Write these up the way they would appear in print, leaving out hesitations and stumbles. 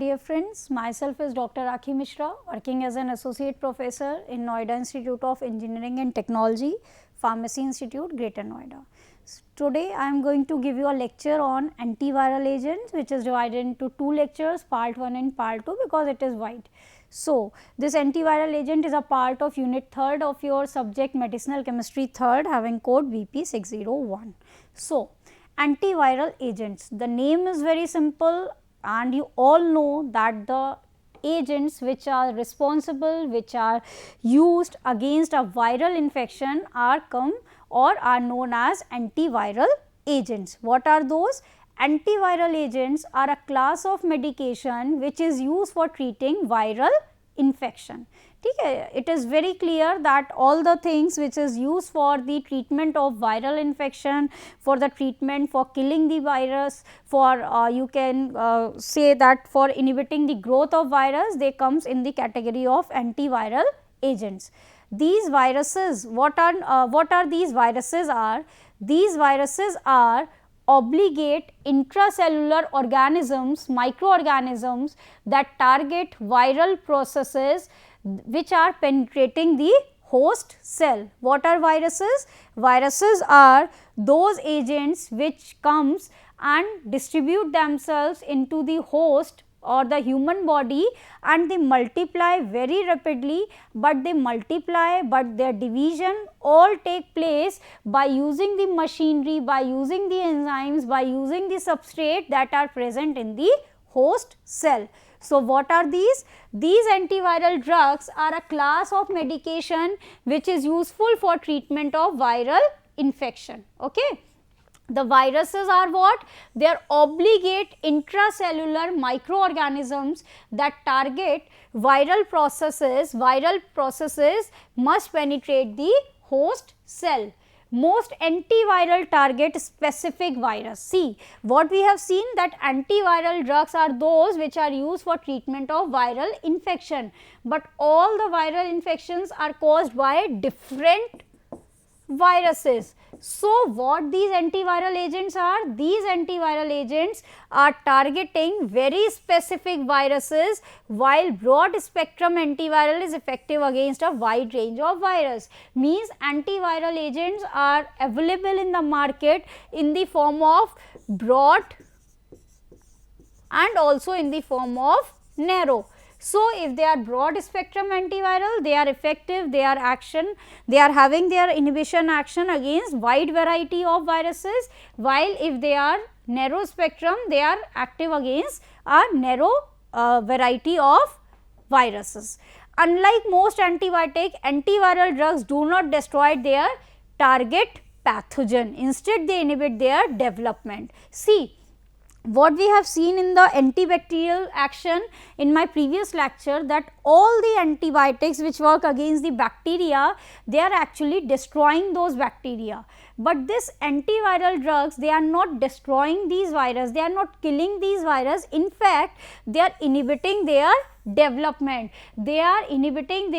dear friends, myself is Dr. Rakhi Mishra, working as an associate professor in Noida Institute of Engineering and Technology, Pharmacy Institute, Greater Noida. Today I am going to give you a lecture on antiviral agents, which is divided into two lectures, part 1 and part 2, because it is wide. So, this antiviral agent is a part of unit 3rd of your subject medicinal chemistry 3rd, having code BP 601. So, antiviral agents, the name is very simple and you all know that the agents which are responsible, which are used against a viral infection are known as antiviral agents. What are those? Antiviral agents are a class of medication which is used for treating viral infection. It is very clear that all the things which is used for the treatment of viral infection, for the treatment for killing the virus, for you can say that for inhibiting the growth of virus, they comes in the category of antiviral agents. These viruses, what are these viruses are? These viruses are obligate intracellular organisms, microorganisms that target viral processes which are penetrating the host cell. What are viruses? Viruses are those agents which comes and distribute themselves into the host or the human body and they multiply very rapidly, but their division all take place by using the machinery, by using the enzymes, by using the substrate that are present in the host cell. So, what are these? These antiviral drugs are a class of medication which is useful for treatment of viral infection. Okay. The viruses are what? They are obligate intracellular microorganisms that target viral processes. Viral processes must penetrate the host cell. Most antiviral target specific virus. See, what we have seen, that antiviral drugs are those which are used for treatment of viral infection, but all the viral infections are caused by different viruses. So, what these antiviral agents are? These antiviral agents are targeting very specific viruses, while broad spectrum antiviral is effective against a wide range of virus. Means antiviral agents are available in the market in the form of broad and also in the form of narrow. So, if they are broad spectrum antiviral, they are effective, they are having their inhibition action against wide variety of viruses, while if they are narrow spectrum, they are active against a narrow variety of viruses. Unlike most antiviral drugs do not destroy their target pathogen, instead they inhibit their development. See, what we have seen in the antibacterial action in my previous lecture, that all the antibiotics which work against the bacteria, they are actually destroying those bacteria. But this antiviral drugs, they are not destroying these virus, they are not killing these virus. In fact, they are inhibiting their development, they are inhibiting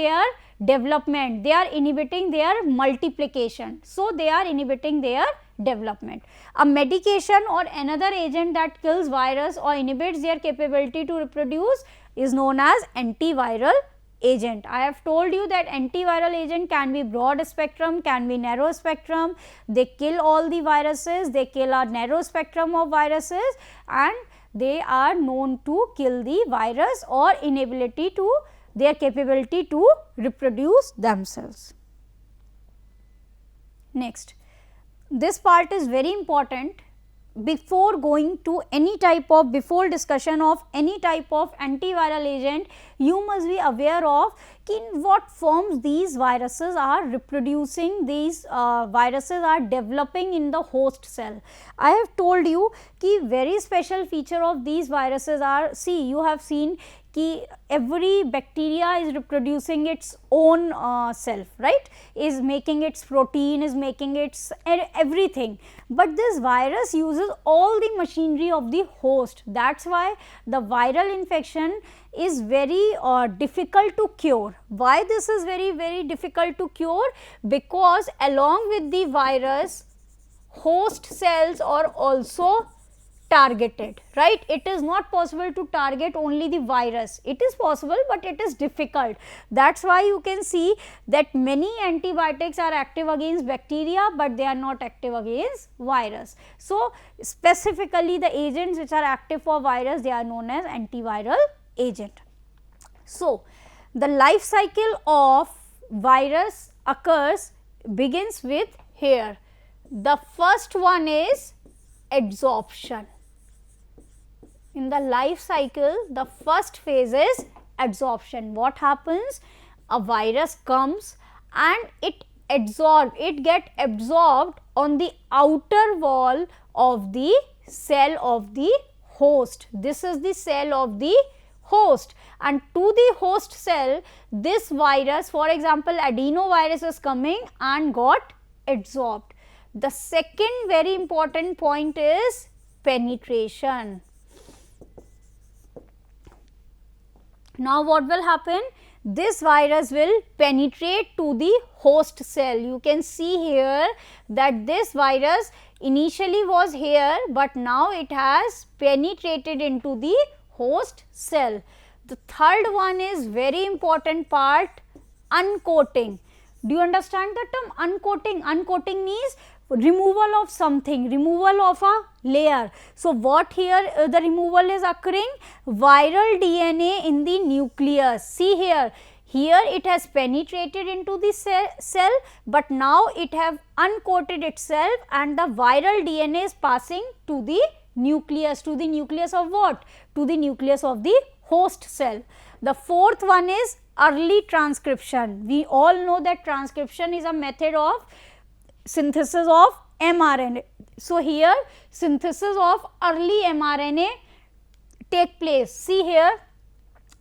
their multiplication. So, they are inhibiting their development. A medication or another agent that kills virus or inhibits their capability to reproduce is known as antiviral agent. I have told you that antiviral agent can be broad spectrum, can be narrow spectrum. They kill all the viruses, they kill a narrow spectrum of viruses, and they are known to kill the virus or inability to their capability to reproduce themselves. Next, this part is very important. Before going to before discussion of any type of antiviral agent, you must be aware of in what forms these viruses are reproducing, these viruses are developing in the host cell. I have told you कि very special feature of these viruses are, see, you have seen कि every bacteria is reproducing its own self, right, is making its protein, is making its everything, but this virus uses all the machinery of the host. That is why the viral infection is very difficult to cure. Why this is very difficult to cure? Because along with the virus, host cells are also targeted, right? It is not possible to target only the virus. It is possible, but it is difficult. That's why you can see that many antibiotics are active against bacteria, but they are not active against virus. So specifically the agents which are active for virus, they are known as antiviral agent. So the life cycle of virus begins with here. The first one is adsorption. In the life cycle, the first phase is adsorption. What happens? A virus comes and it get absorbed on the outer wall of the cell of the host. This is the cell of the host, and to the host cell this virus, for example adenovirus, is coming and got adsorbed. The second very important point is penetration. Now what will happen? This virus will penetrate to the host cell. You can see here that this virus initially was here, but now it has penetrated into the host cell. The third one is very important part, uncoating. Do you understand the term uncoating? Uncoating means removal of something, removal of a layer. So what here the removal is occurring? Viral DNA in the nucleus. See here, here it has penetrated into the cell, but now it have uncoated itself and the viral DNA is passing to the nucleus. To the nucleus of what? To the nucleus of the host cell. The fourth one is early transcription. We all know that transcription is a method of synthesis of mRNA. So here synthesis of early mRNA take place. See here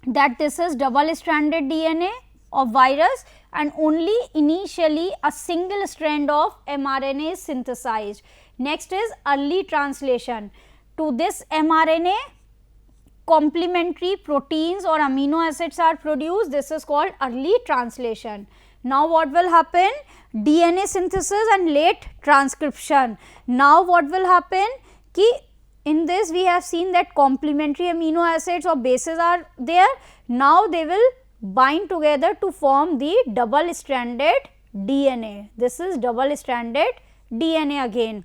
that this is double stranded DNA of virus and only initially a single strand of mRNA is synthesized. Next is early translation. To this mRNA complementary proteins or amino acids are produced. This is called early translation. Now what will happen? DNA synthesis and late transcription. Now what will happen? Ki in this we have seen that complementary amino acids or bases are there. Now they will bind together to form the double stranded DNA. This is double stranded DNA again.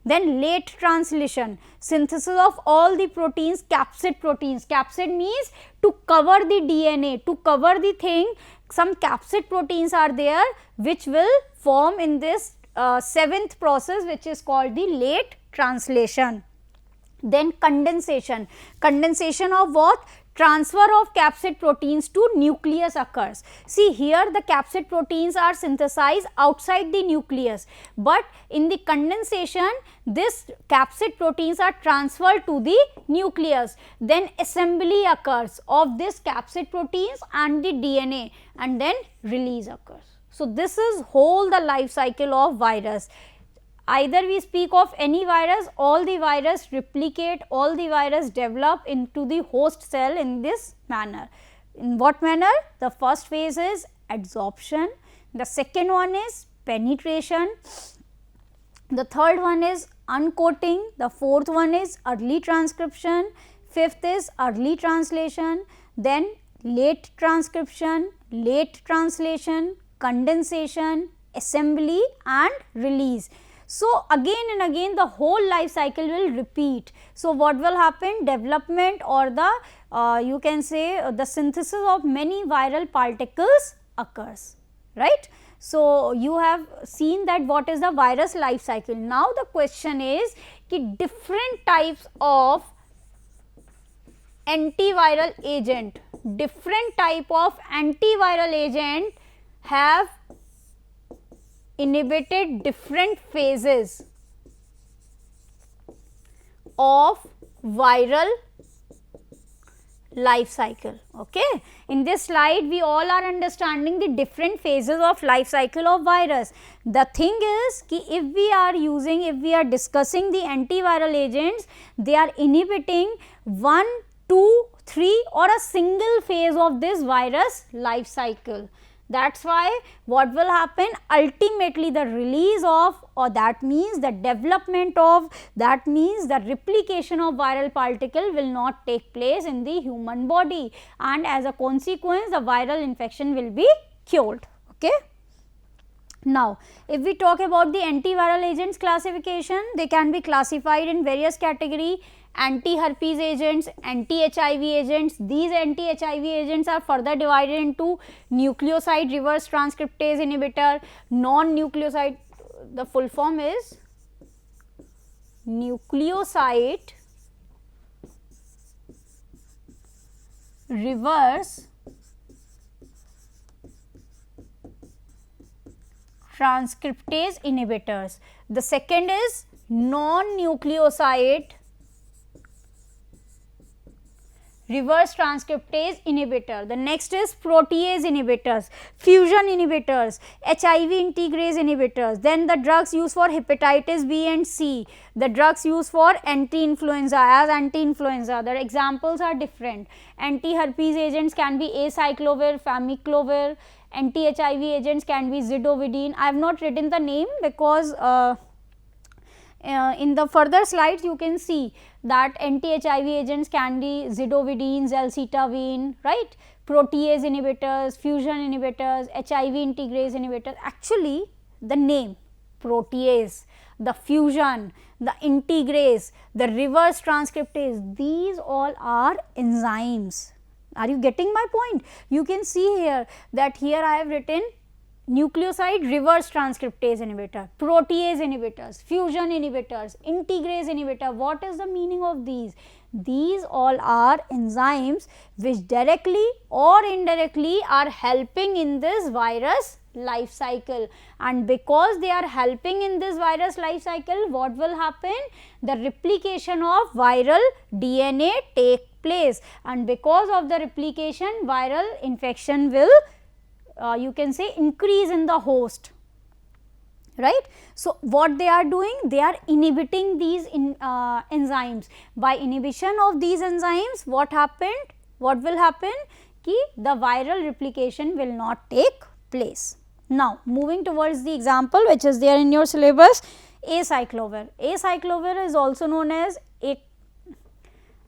Then late translation, synthesis of all the proteins, capsid proteins. Capsid means to cover the DNA, to cover the thing. Some capsid proteins are there which will form in this seventh process, which is called the late translation. Then condensation. Condensation of what? Transfer of capsid proteins to nucleus occurs. See here the capsid proteins are synthesized outside the nucleus, but in the condensation this capsid proteins are transferred to the nucleus. Then assembly occurs of this capsid proteins and the DNA, and then release occurs. So this is whole the life cycle of virus. Either we speak of any virus, all the virus replicate, all the virus develop into the host cell in this manner. In what manner? The first phase is adsorption, the second one is penetration, the third one is uncoating, the fourth one is early transcription, fifth is early translation, then late transcription, late translation, condensation, assembly and release. So again and again the whole life cycle will repeat. So what will happen? Development or the you can say the synthesis of many viral particles occurs, right? So you have seen that what is the virus life cycle. Now the question is ki different types of antiviral agent, different type of antiviral agent have inhibited different phases of viral life cycle. Okay, in this slide we all are understanding the different phases of life cycle of virus. The thing is ki if we are discussing the antiviral agents, they are inhibiting 1, 2, 3 or a single phase of this virus life cycle. That's why what will happen, ultimately the release of, or that means the development of, that means the replication of viral particle will not take place in the human body, and as a consequence the viral infection will be cured. Okay. Now, if we talk about the antiviral agents classification, they can be classified in various category: anti-herpes agents, anti-HIV agents. These anti-HIV agents are further divided into nucleoside reverse transcriptase inhibitor, non-nucleoside, the full form is nucleoside reverse transcriptase inhibitors. The second is non-nucleoside reverse transcriptase inhibitor. The next is protease inhibitors, fusion inhibitors, HIV integrase inhibitors. Then the drugs used for hepatitis B and C, the drugs used for anti-influenza as anti-influenza. The examples are different. Anti-herpes agents can be acyclovir, famiclovir. Anti-HIV agents can be zidovudine. I have not written the name because in the further slides you can see that anti-HIV agents can be zidovudine, zalcitavine, right, protease inhibitors, fusion inhibitors, HIV integrase inhibitors. Actually the name protease, the fusion, the integrase, the reverse transcriptase, these all are enzymes. Are you getting my point? You can see here that here I have written nucleoside reverse transcriptase inhibitor, protease inhibitors, fusion inhibitors, integrase inhibitor. What is the meaning of these? These all are enzymes which directly or indirectly are helping in this virus life cycle, and because they are helping in this virus life cycle, what will happen? The replication of viral DNA take place, and because of the replication viral infection will you can say increase in the host, right. So, what they are doing? They are inhibiting these enzymes. By inhibition of these enzymes, what happened? What will happen? Ki the viral replication will not take place. Now, moving towards the example which is there in your syllabus, acyclovir. Acyclovir is also known as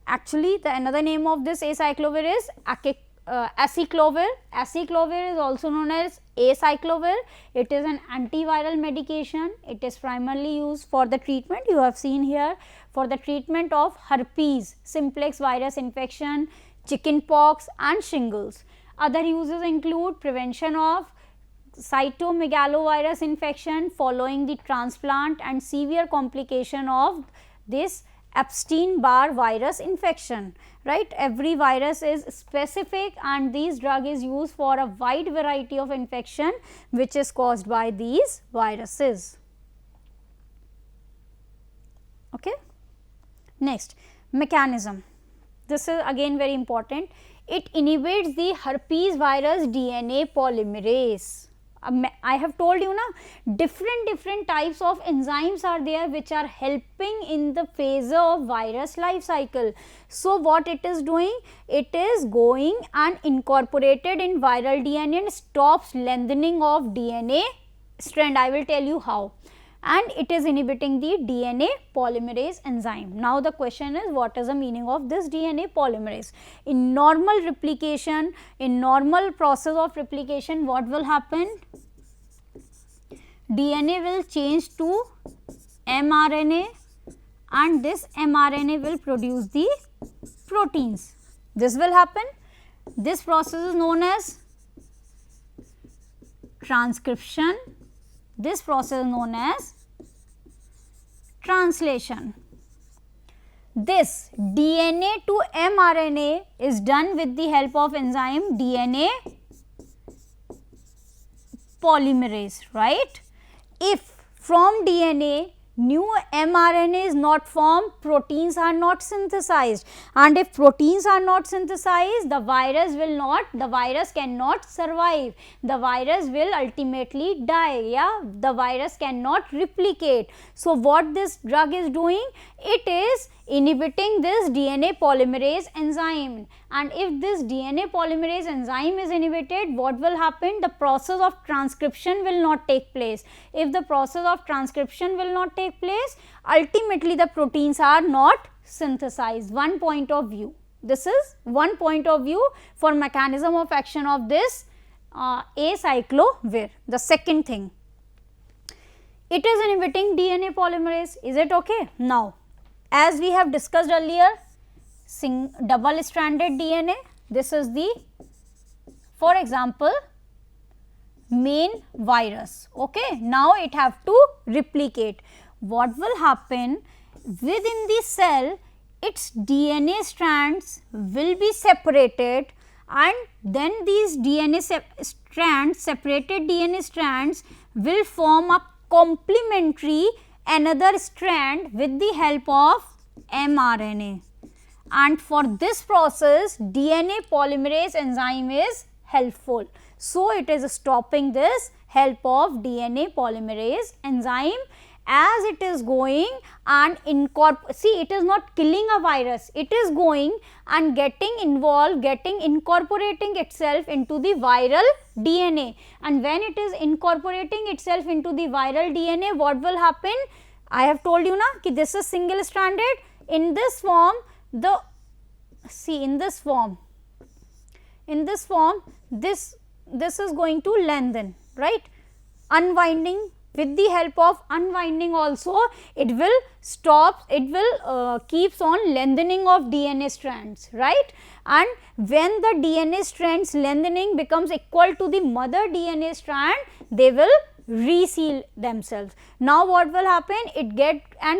actually the another name of this acyclovir is aciclovir. Aciclovir is also known as acyclovir. It is an antiviral medication. It is primarily used for the treatment, you have seen here, for the treatment of herpes simplex virus infection, chickenpox and shingles. Other uses include prevention of cytomegalovirus infection following the transplant and severe complication of this Epstein-Barr virus infection, right. Every virus is specific and this drug is used for a wide variety of infection which is caused by these viruses. Okay. Next, mechanism. This is again very important. It inhibits the herpes virus DNA polymerase. I have told you na, different types of enzymes are there which are helping in the phase of virus life cycle. So, what it is doing? It is going and incorporated in viral DNA and stops lengthening of DNA strand. I will tell you how. And it is inhibiting the DNA polymerase enzyme. Now, the question is, what is the meaning of this DNA polymerase? In normal replication, in normal process of replication, what will happen? DNA will change to mRNA and this mRNA will produce the proteins. This will happen. This process is known as transcription. This process is known as translation. This DNA to mRNA is done with the help of enzyme DNA polymerase, right. If from DNA new mRNA is not formed, proteins are not synthesized, and if proteins are not synthesized, the virus cannot survive, the virus will ultimately die, yeah, the virus cannot replicate. So, what this drug is doing? It is inhibiting this DNA polymerase enzyme, and if this DNA polymerase enzyme is inhibited, what will happen? The process of transcription will not take place. If the process of transcription will not take place, ultimately the proteins are not synthesized. One point of view. This is one point of view for mechanism of action of this acyclovir. The second thing, it is inhibiting DNA polymerase. Is it okay? Now, as we have discussed earlier, double stranded DNA, this is the, for example, main virus. Okay, now it have to replicate. What will happen within the cell? Its DNA strands will be separated, and then these DNA strands, separated DNA strands, will form a complementary another strand with the help of mRNA. And for this process, DNA polymerase enzyme is helpful. So, it is stopping this help of DNA polymerase enzyme as it is going and see, it is not killing a virus, it is going and getting involved, incorporating itself into the viral DNA, and when it is incorporating itself into the viral DNA, what will happen? I have told you na ki this is single stranded. In this form, in this form, this is going to lengthen, right? Unwinding, with the help of unwinding also, it will stop, it will keeps on lengthening of DNA strands, right? And when the DNA strands lengthening becomes equal to the mother DNA strand, they will reseal themselves. Now, what will happen? It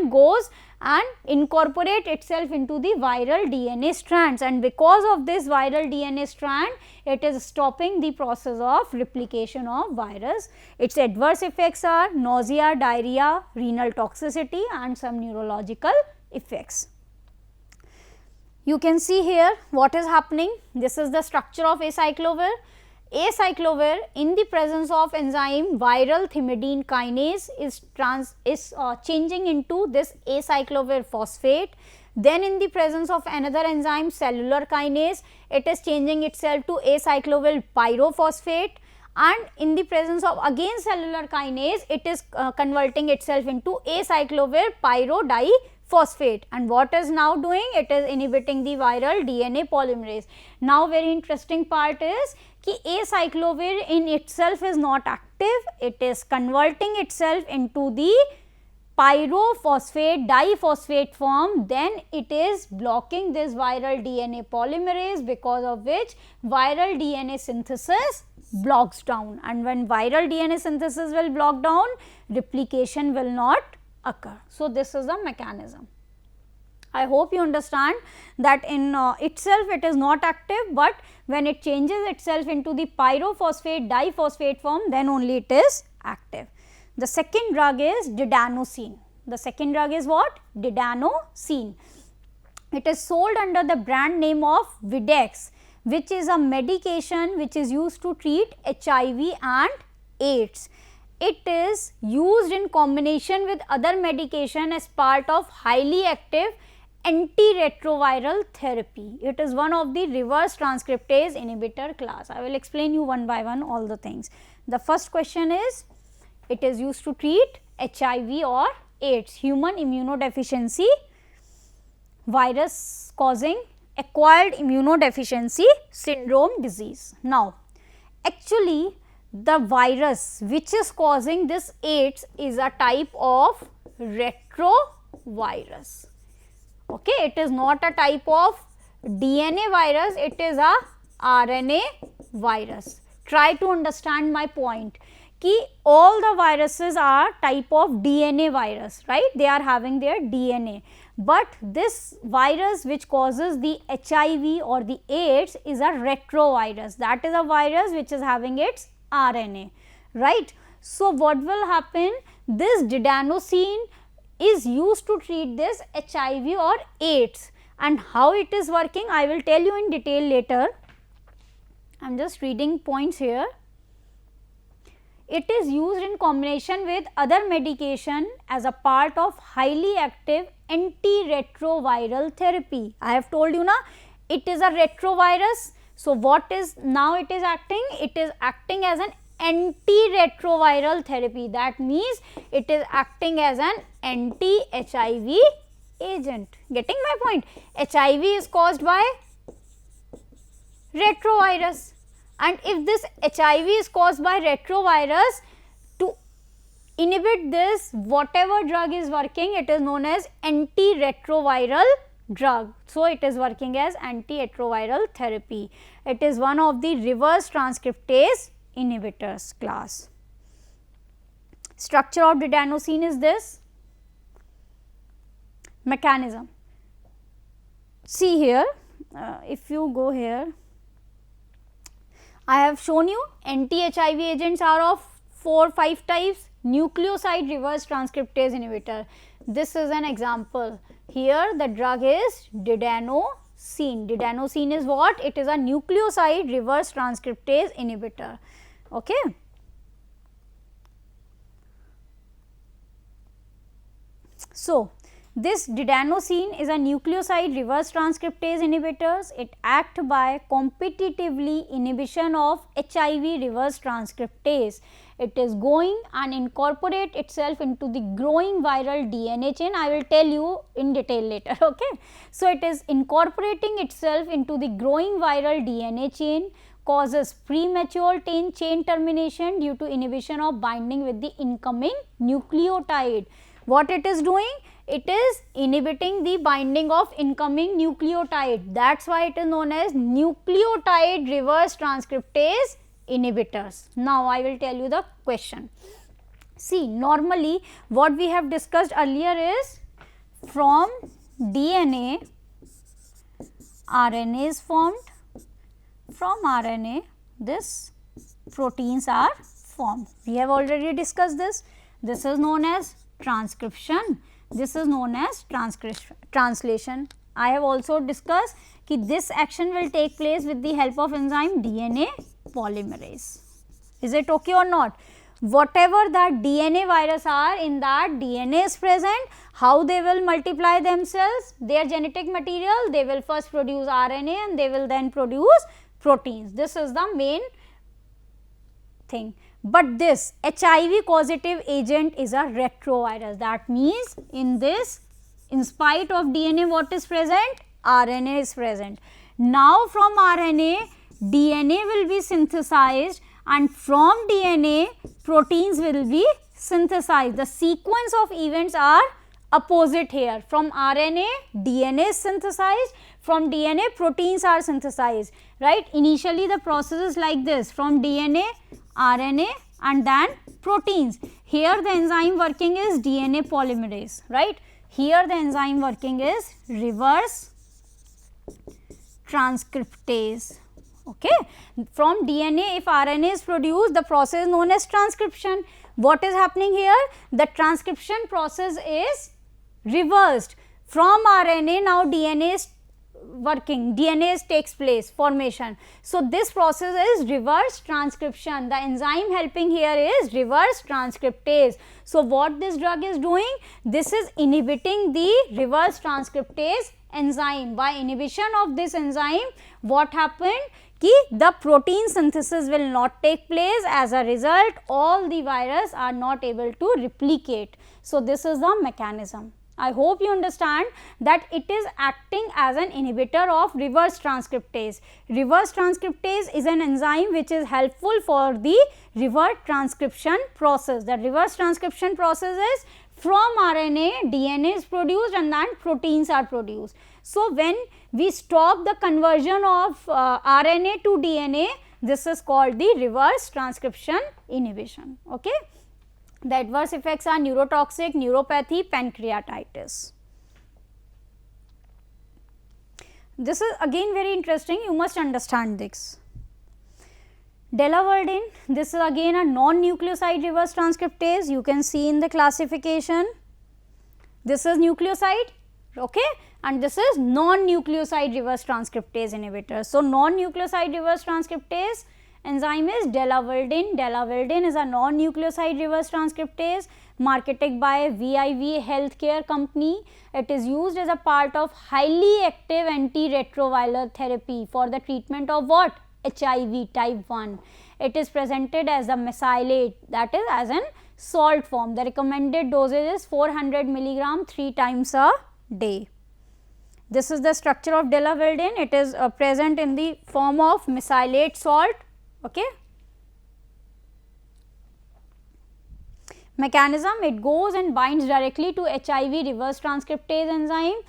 goes and incorporate itself into the viral DNA strands, and because of this viral DNA strand, it is stopping the process of replication of virus. Its adverse effects are nausea, diarrhea, renal toxicity and some neurological effects. You can see here what is happening. This is the structure of acyclovir. Acyclovir, in the presence of enzyme viral thymidine kinase, is changing into this acyclovir phosphate. Then in the presence of another enzyme cellular kinase, it is changing itself to acyclovir pyrophosphate, and in the presence of again cellular kinase, it is converting itself into acyclovir pyrodiphosphate. And what is now doing? It is inhibiting the viral DNA polymerase. Now, very interesting part is कि acyclovir in itself is not active, it is converting itself into the pyrophosphate diphosphate form, then it is blocking this viral DNA polymerase, because of which viral DNA synthesis blocks down, and when viral DNA synthesis will block down, replication will not occur. So, this is the mechanism. I hope you understand that in itself it is not active, but when it changes itself into the pyrophosphate diphosphate form, then only it is active. The second drug is didanosine. The second drug is what? Didanosine. It is sold under the brand name of Videx, which is a medication which is used to treat HIV and AIDS. It is used in combination with other medication as part of highly active antiretroviral therapy. It is one of the reverse transcriptase inhibitor class. I will explain you one by one all the things. The first question is, it is used to treat HIV or AIDS, human immunodeficiency virus causing acquired immunodeficiency syndrome disease. Now, actually the virus which is causing this AIDS is a type of retrovirus. Okay, it is not a type of DNA virus, it is a RNA virus. Try to understand my point कि all the viruses are type of DNA virus, right? They are having their DNA, but this virus which causes the HIV or the AIDS is a retrovirus. That is a virus which is having its RNA, right? So, what will happen? This didanosine is used to treat this HIV or AIDS, and how it is working I will tell you in detail later. I am just reading points here. It is used in combination with other medication as a part of highly active antiretroviral therapy. I have told you na, it is a retrovirus. So, what is now it is acting? It is acting as an antiretroviral therapy. That means it is acting as an anti-HIV agent. Getting my point? HIV is caused by retrovirus, and if this HIV is caused by retrovirus, to inhibit this, whatever drug is working, it is known as antiretroviral drug. So, it is working as antiretroviral therapy. It is one of the reverse transcriptase inhibitors class. Structure of didanosine is this. Mechanism. See here, if you go here, I have shown you anti-HIV agents are of 4-5 types. Nucleoside reverse transcriptase inhibitor. This is an example. Here the drug is didanosine. Didanosine is what? It is a nucleoside reverse transcriptase inhibitor. Okay. So, this didanosine is a nucleoside reverse transcriptase inhibitors. It acts by competitively inhibition of HIV reverse transcriptase. It is going and incorporate itself into the growing viral DNA chain. I will tell you in detail later. Okay. So, it is incorporating itself into the growing viral DNA chain, causes premature chain termination due to inhibition of binding with the incoming nucleotide. What it is doing? It is inhibiting the binding of incoming nucleotide. That is why it is known as nucleotide reverse transcriptase inhibitors. Now, I will tell you the question. See, normally what we have discussed earlier is from DNA, RNA is formed, from RNA this proteins are formed. We have already discussed this. This is known as transcription. This is known as translation. I have also discussed that this action will take place with the help of enzyme DNA polymerase. Is it okay or not? Whatever that DNA virus are, in that DNA is present, how they will multiply themselves, their genetic material, they will first produce RNA and they will then produce proteins. This is the main thing. But this HIV causative agent is a retrovirus. That means, in this, in spite of DNA, what is present? RNA is present. Now, from RNA, DNA will be synthesized, and from DNA, proteins will be synthesized. The sequence of events are opposite here. From RNA, DNA is synthesized, from DNA, proteins are synthesized, right. Initially, the process is like this: from DNA, RNA and then proteins. Here the enzyme working is DNA polymerase, right. Here the enzyme working is reverse transcriptase. Okay. From DNA, if RNA is produced, the process is known as transcription. What is happening here? The transcription process is reversed. From RNA, now DNA is working, DNA takes place, formation. So, this process is reverse transcription. The enzyme helping here is reverse transcriptase. So, what this drug is doing? This is inhibiting the reverse transcriptase enzyme. By inhibition of this enzyme, what happened? Ki the protein synthesis will not take place. As a result, all the virus are not able to replicate. So, this is the mechanism. I hope you understand that it is acting as an inhibitor of reverse transcriptase. Reverse transcriptase is an enzyme which is helpful for the reverse transcription process. The reverse transcription process is from RNA, DNA is produced and then proteins are produced. So, when we stop the conversion of RNA to DNA, this is called the reverse transcription inhibition. Okay. The adverse effects are neurotoxic, neuropathy, pancreatitis. This is again very interesting, you must understand this. Delaverdine, this is again a non-nucleoside reverse transcriptase, you can see in the classification. This is nucleoside, okay, and this is non-nucleoside reverse transcriptase inhibitor. So, non-nucleoside reverse transcriptase enzyme is delaverdin. Delaverdin is a non-nucleoside reverse transcriptase marketed by VIV Healthcare Company. It is used as a part of highly active antiretroviral therapy for the treatment of what? HIV type 1. It is presented as a mesylate, that is as an salt form. The recommended dosage is 400 milligram 3 times a day. This is the structure of delaverdin. It is present in the form of mesylate salt. Okay. Mechanism, it goes and binds directly to HIV reverse transcriptase enzyme.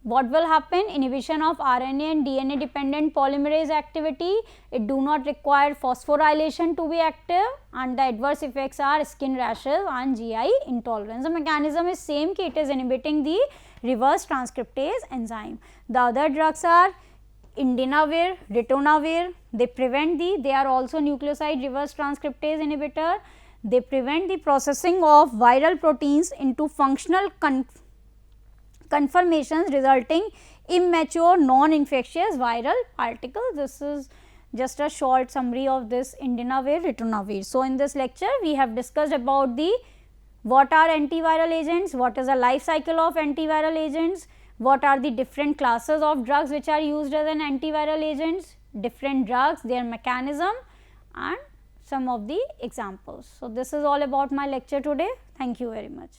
What will happen? Inhibition of RNA and DNA dependent polymerase activity. It do not require phosphorylation to be active, and the adverse effects are skin rashes and GI intolerance. The mechanism is same ki it is inhibiting the reverse transcriptase enzyme. The other drugs are indinavir, ritonavir. They are also nucleoside reverse transcriptase inhibitor. They prevent the processing of viral proteins into functional conformations, resulting immature non-infectious viral particles. This is just a short summary of this indinavir, ritonavir. So, in this lecture we have discussed about the what are antiviral agents, what is the life cycle of antiviral agents, what are the different classes of drugs which are used as an antiviral agents, different drugs, their mechanism, and some of the examples. So, this is all about my lecture today. Thank you very much.